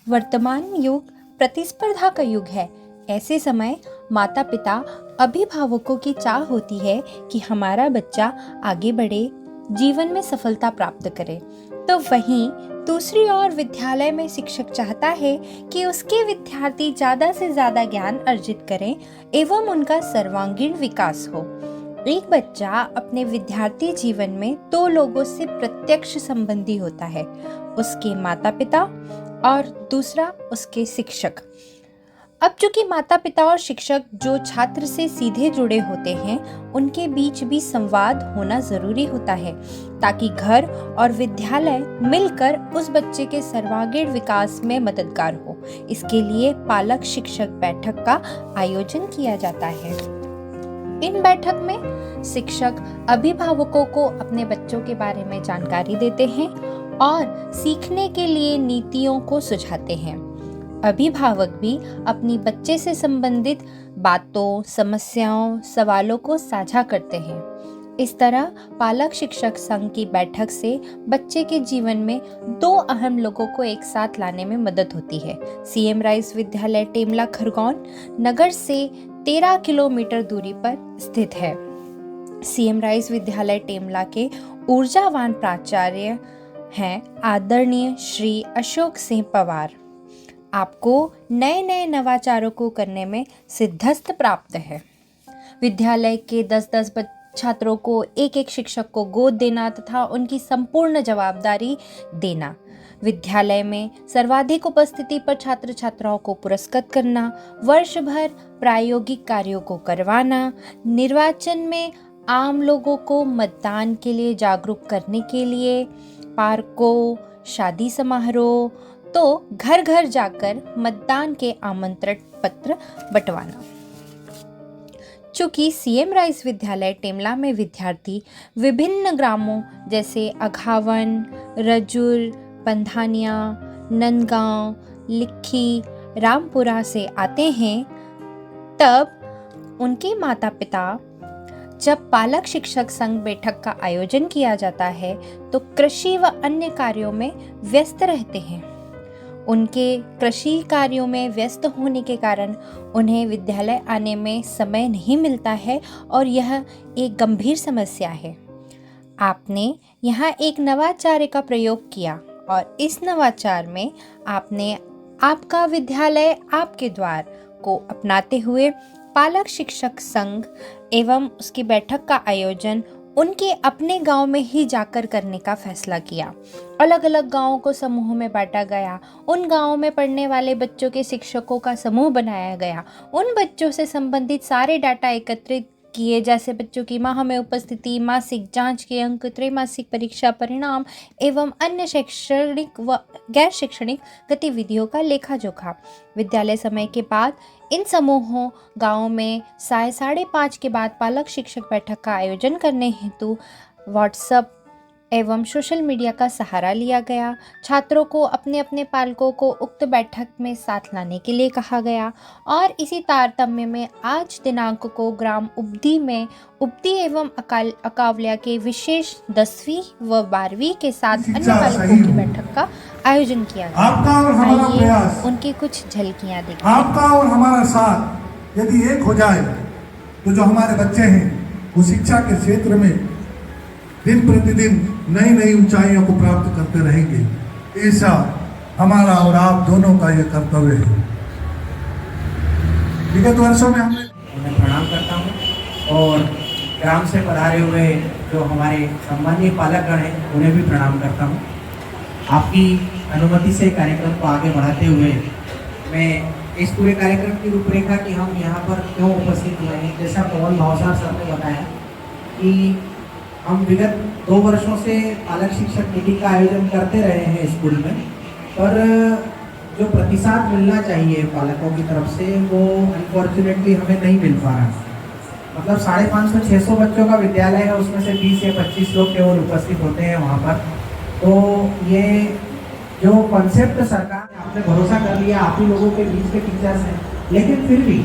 वर्तमान युग प्रतिस्पर्धा का युग है। ऐसे समय माता पिता अभिभावकों की चाह होती है कि हमारा बच्चा आगे बढ़े, जीवन में सफलता प्राप्त करे। तो वहीं दूसरी ओर विद्यालय में शिक्षक चाहता है कि उसके विद्यार्थी ज़्यादा से ज़्यादा ज्ञान अर्जित करें एवं उनका सर्वांगीण विकास हो। एक बच्चा अपने विद्यार्थी जीवन में दो लोगों से प्रत्यक्ष संबंधी होता है, उसके माता पिता और दूसरा उसके शिक्षक। अब चूंकि माता पिता और शिक्षक जो छात्र से सीधे जुड़े होते हैं, उनके बीच भी संवाद होना जरूरी होता है ताकि घर और विद्यालय मिलकर उस बच्चे के सर्वांगीण विकास में मददगार हो। इसके लिए पालक शिक्षक बैठक का आयोजन किया जाता है। इन बैठक में शिक्षक अभिभावकों को अपने बच्चों के बारे में जानकारी देते हैं और सीखने के लिए नीतियों को सुझाते हैं। अभिभावक भी अपनी बच्चे से संबंधित बातों, समस्याओं, सवालों को साझा करते हैं। इस तरह पालक शिक्षक संघ की बैठक से बच्चे के जीवन में दो अहम लोगों को एक साथ लाने में मदद होती है। सीएम राइस विद्यालय टेमला खरगोन नगर से 13 किलोमीटर दूरी पर स्थित है। सीएम राइस विद्यालय टेमला के ऊर्जावान प्राचार्य हैं आदरणीय श्री अशोक सिंह पवार। आपको नए नए नवाचारों को करने में सिद्धस्त प्राप्त है। विद्यालय के 10-10 छात्रों को एक शिक्षक को गोद देना तथा उनकी संपूर्ण जवाबदारी देना, विद्यालय में सर्वाधिक उपस्थिति पर छात्र छात्राओं को पुरस्कृत करना, वर्ष भर प्रायोगिक कार्यों को करवाना, निर्वाचन में आम लोगों को मतदान के लिए जागरूक करने के लिए पार्कों, शादी समारोह तो घर घर जाकर मतदान के आमंत्रण पत्र बंटवाना। चूंकि सीएम राइस विद्यालय टेमला में विद्यार्थी विभिन्न ग्रामों जैसे अघावन, रजुर, पंधानिया, नंदगांव, लिखी, रामपुरा से आते हैं, तब उनके माता पिता जब पालक शिक्षक संघ बैठक का आयोजन किया जाता है तो कृषि व अन्य कार्यों में व्यस्त रहते हैं। उनके कृषि कार्यों में व्यस्त होने के कारण उन्हें विद्यालय आने में समय नहीं मिलता है और यह एक गंभीर समस्या है। आपने यहाँ एक नवाचार का प्रयोग किया और इस नवाचार में आपने आपका विद्यालय आपके द्वार को अपनाते हुए पालक शिक्षक संघ एवं उसकी बैठक का आयोजन उनके अपने गांव में ही जाकर करने का फैसला किया। अलग अलग गांवों को समूह में बांटा गया। उन गांवों में पढ़ने वाले बच्चों के शिक्षकों का समूह बनाया गया। उन बच्चों से संबंधित सारे डाटा एकत्रित किए, जैसे बच्चों की माह में उपस्थिति, मासिक जांच के अंक, त्रैमासिक परीक्षा परिणाम एवं अन्य शैक्षणिक व गैर शैक्षणिक गतिविधियों का लेखा जोखा। विद्यालय समय के बाद इन समूहों गाँव में 5:30 के बाद पालक शिक्षक बैठक का आयोजन करने हेतु व्हाट्सएप एवं सोशल मीडिया का सहारा लिया गया। छात्रों को अपने अपने पालकों को उक्त बैठक में साथ लाने के लिए कहा गया और इसी तारतम्य में आज दिनांक को ग्राम उब्दी में उब्दी एवं अकावल्या के विशेष 10वीं व 12वीं के साथ अन्य पालकों की बैठक का आयोजन किया गया। आपका और हमारा प्रयास, उनकी कुछ झलकियां देखिए। आपका और हमारा साथ यदि एक हो जाए तो जो हमारे बच्चे हैं वो शिक्षा के क्षेत्र में दिन प्रतिदिन नई नई ऊंचाइयों को प्राप्त करते रहेंगे। ऐसा हमारा और आप दोनों का ये कर्तव्य है। विगत वर्षों में उन्हें प्रणाम करता हूँ और ग्राम से पधारे हुए जो हमारे सम्मानीय पालकगण हैं उन्हें भी प्रणाम करता हूँ। आपकी अनुमति से कार्यक्रम को आगे बढ़ाते हुए मैं इस पूरे कार्यक्रम की रूपरेखा कि हम यहाँ पर क्यों उपस्थित हुए हैं, जैसा पवन भावसार सर ने बताया कि हम विगत 2 वर्षों से पालक शिक्षक मीटिंग का आयोजन करते रहे हैं स्कूल में, पर जो प्रतिसाद मिलना चाहिए पालकों की तरफ से वो अनफॉर्चुनेटली हमें नहीं मिल पा रहा। मतलब 550-600 बच्चों का विद्यालय है, उसमें से 20 या 25 लोग केवल उपस्थित होते हैं वहाँ पर। तो ये जो कॉन्सेप्ट सरकार ने आपने भरोसा कर लिया, आप ही लोगों के बीच के टीचर्स हैं, लेकिन फिर भी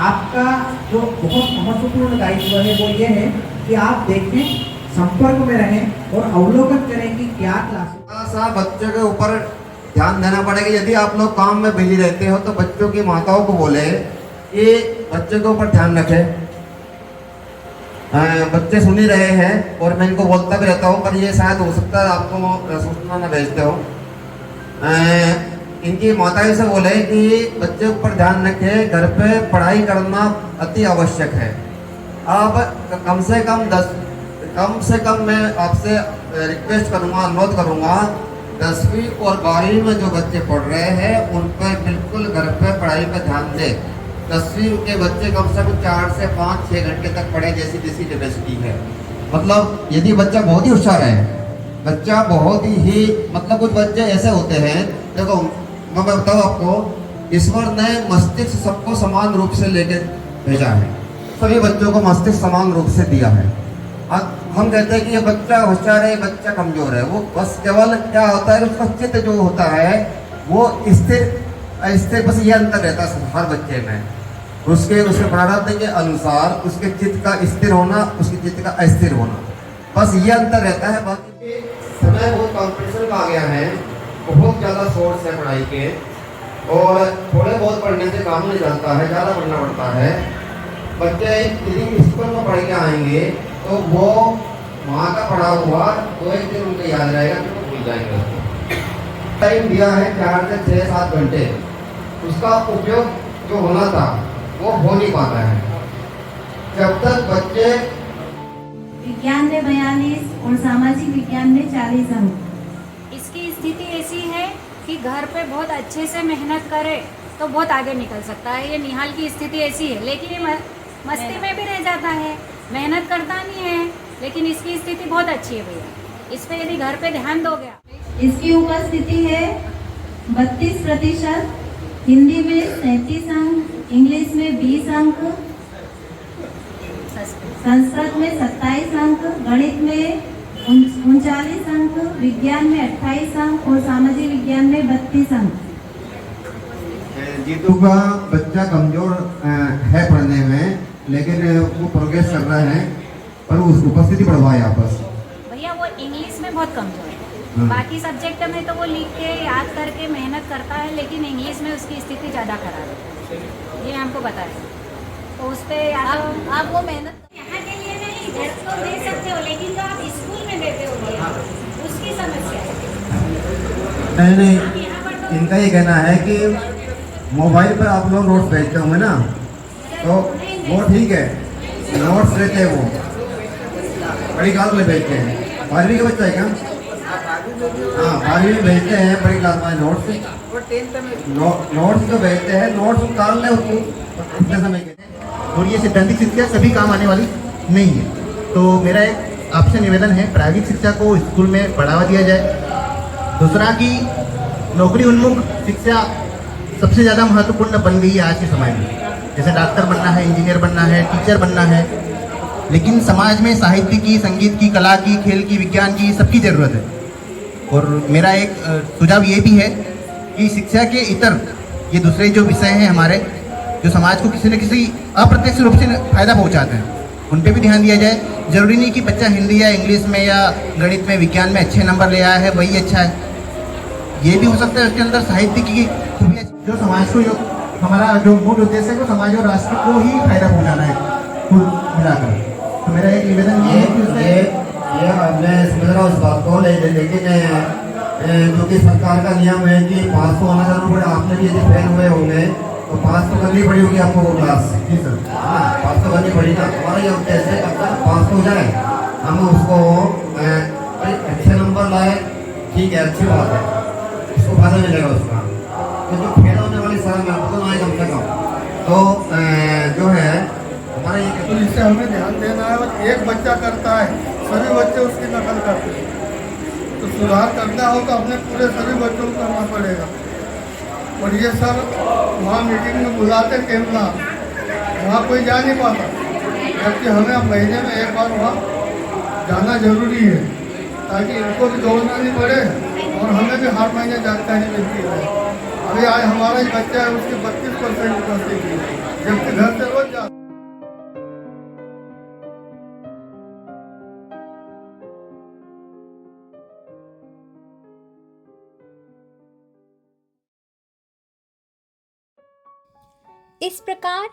आपका जो बहुत महत्वपूर्ण दायित्व है वो ये है कि आप देखें, संपर्क में रहें और अवलोकन करें कि क्या क्लास बच्चों के ऊपर ध्यान देना पड़ेगा। यदि आप लोग काम में बिजी रहते हो तो बच्चों की माताओं को बोले कि बच्चे के ऊपर ध्यान रखें। बच्चे सुन ही रहे हैं और मैं इनको बोलता भी रहता हूँ, पर ये शायद हो सकता है आपको सूचना न भेजते हो। इनकी माताएं से बोले कि बच्चे ऊपर ध्यान रखें, घर पे पढ़ाई करना अति आवश्यक है। अब कम से कम मैं आपसे रिक्वेस्ट करूँगा, अनुरोध करूँगा, 10वीं और 12वीं में जो बच्चे पढ़ रहे हैं उन पर बिल्कुल घर पे पढ़ाई पर ध्यान दें। 10वीं के बच्चे कम से कम 4 से 5-6 घंटे तक पढ़े, जैसी जैसी कैपेसिटी है। मतलब यदि बच्चा बहुत ही होशियार है, बच्चा बहुत ही मतलब कुछ बच्चे ऐसे होते हैं, देखो मैं बताऊँ आपको, ईश्वर ने मस्तिष्क सबको समान रूप से लेके भेजा है, सभी बच्चों को मस्तिष्क समान रूप से दिया है। अब हम कहते हैं कि ये बच्चा होशियार है, ये बच्चा कमजोर है, वो बस केवल क्या होता है, उसका चित्त जो होता है वो स्थिर बस ये अंतर रहता है हर बच्चे में, उसके प्रारब्ध के अनुसार उसके चित्त का स्थिर होना, उसके चित्त का अस्थिर होना, बस ये अंतर रहता है। बाकी समय बहुत कॉम्पिटिशन का आ गया है, बहुत ज़्यादा सोर्स है पढ़ाई के, और थोड़े बहुत पढ़ने से काम नहीं चलता है, ज़्यादा पढ़ना पड़ता है। बच्चे यदि स्कूल में पढ़ के आएंगे तो वो वहाँ का पढ़ा हुआ 2-1 दिन उनको याद रहेगा, फिर वो भूल जाएंगे। टाइम दिया है 4 से 6-7 घंटे, उसका उपयोग जो होना था वो हो नहीं पाता है। जब तक बच्चे विज्ञान में 42 और सामाजिक विज्ञान में 40 अंक। इसकी स्थिति ऐसी है कि घर पे बहुत अच्छे से मेहनत करे तो बहुत आगे निकल सकता है। ये निहाल की स्थिति ऐसी है, लेकिन ये मस्ती में भी रह जाता है, मेहनत करता नहीं है, लेकिन इसकी स्थिति बहुत अच्छी है भैया। इस पे यदि घर पे ध्यान दोगे। इसकी उपस्थिति है 32%, हिंदी में 37 अंक, इंग्लिश में 20 अंक, संस्कृत में 27 अंक, गणित में 39 अंक, विज्ञान में 28 अंक और सामाजिक विज्ञान में 32 अंक। जीतू का बच्चा कमजोर है पढ़ने में, लेकिन वो प्रोग्रेस कर रहा है, पर उस उपस्थिति बढ़वाए आपस। भैया वो इंग्लिश में बहुत कमजोर है, बाकी सब्जेक्ट में तो वो लिख के याद करके मेहनत करता है, लेकिन इंग्लिश में उसकी स्थिति ज़्यादा खराब है, ये हमको पता है। तो उस पर आप वो मेहनत यहाँ के लिए नहीं, घर तो दे सकते हो, लेकिन जो आप स्कूल में देते हो उसकी समस्या है। नहीं, इनका ये कहना है कि मोबाइल पर आप लोग नोट्स भेजते होंगे ना, तो वो ठीक है, नोट्स देते हैं वो बड़ी क्लास में भेजते हैं। 12वीं का बच्चा है क्या? हाँ, 12वीं में भेजते हैं बड़ी क्लास में नोट्स जो भेजते हैं, नोट्स उतार ले उसको उतने समय के। और ये सिद्धांतिक शिक्षा सभी काम आने वाली नहीं है। तो मेरा एक आपसे निवेदन है, प्रायोगिक शिक्षा को स्कूल में बढ़ावा दिया जाए। दूसरा कि नौकरी उन्मुख शिक्षा सबसे ज़्यादा महत्वपूर्ण बन गई है आज के समय में। जैसे डॉक्टर बनना है, इंजीनियर बनना है, टीचर बनना है, लेकिन समाज में साहित्य की, संगीत की, कला की, खेल की, विज्ञान की, सबकी ज़रूरत है। और मेरा एक सुझाव ये भी है कि शिक्षा के इतर ये दूसरे जो विषय हैं हमारे, जो समाज को किसी न किसी अप्रत्यक्ष रूप से फायदा पहुंचाते हैं, उन पे भी ध्यान दिया जाए। जरूरी नहीं कि बच्चा हिंदी या इंग्लिश में या गणित में, विज्ञान में अच्छे नंबर ले आया है वही अच्छा है, ये भी हो सकता है उसके अंदर साहित्य की खूबियाँ, जो समाज को, जो हमारा जो मूल उद्देश्य है वो समाज और राष्ट्र को ही फायदा पहुंचाना है कुल मिलाकर। तो मेरा एक निवेदन ये है कि मैं समझ रहा हूँ इस बात को, लेकिन क्योंकि सरकार का नियम है कि पास तो होना जरूर पड़े, आपने भी यदि फेल हुए होंगे तो पास तो करनी पड़ी होगी आपको वो क्लास। जी सर, हाँ, पास तो करनी पड़ी ना। हमारा ये उद्देश्य है कब तक पास हो जाए, हम उसको अच्छे नंबर लाए, ठीक है, अच्छी बात है, उसको फायदा मिलेगा उसका। तो जो फेल होने वाली सारा महत्व तो आए कम से कम, तो जो है हमारा ये तो इससे हमें ध्यान देना है। और एक बच्चा करता है, सभी बच्चे उसकी नकल करते हैं, तो सुधार करना हो तो अपने पूरे सभी बच्चों को करना पड़ेगा। और ये सर वहाँ मीटिंग में बुलाते केवला, वहाँ कोई जा नहीं पाता, जबकि हमें अब महीने में एक बार वहाँ जाना जरूरी है, ताकि इनको भी दौड़ना नहीं पड़े और हमें भी हर महीने जानकारी मिलती है। अभी आज हमारा ही बच्चा है, उसकी 32% उपस्थिति, जबकि घर से रोज जा इस प्रकार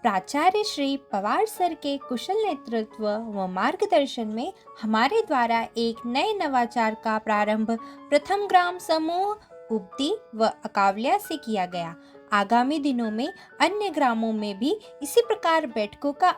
प्राचार्य श्री पवार सर के कुशल नेतृत्व व मार्गदर्शन में हमारे द्वारा एक नए नवाचार का प्रारंभ प्रथम ग्राम समूह उपदी व अकावलिया से किया गया। आगामी दिनों में अन्य ग्रामों में भी इसी प्रकार बैठकों का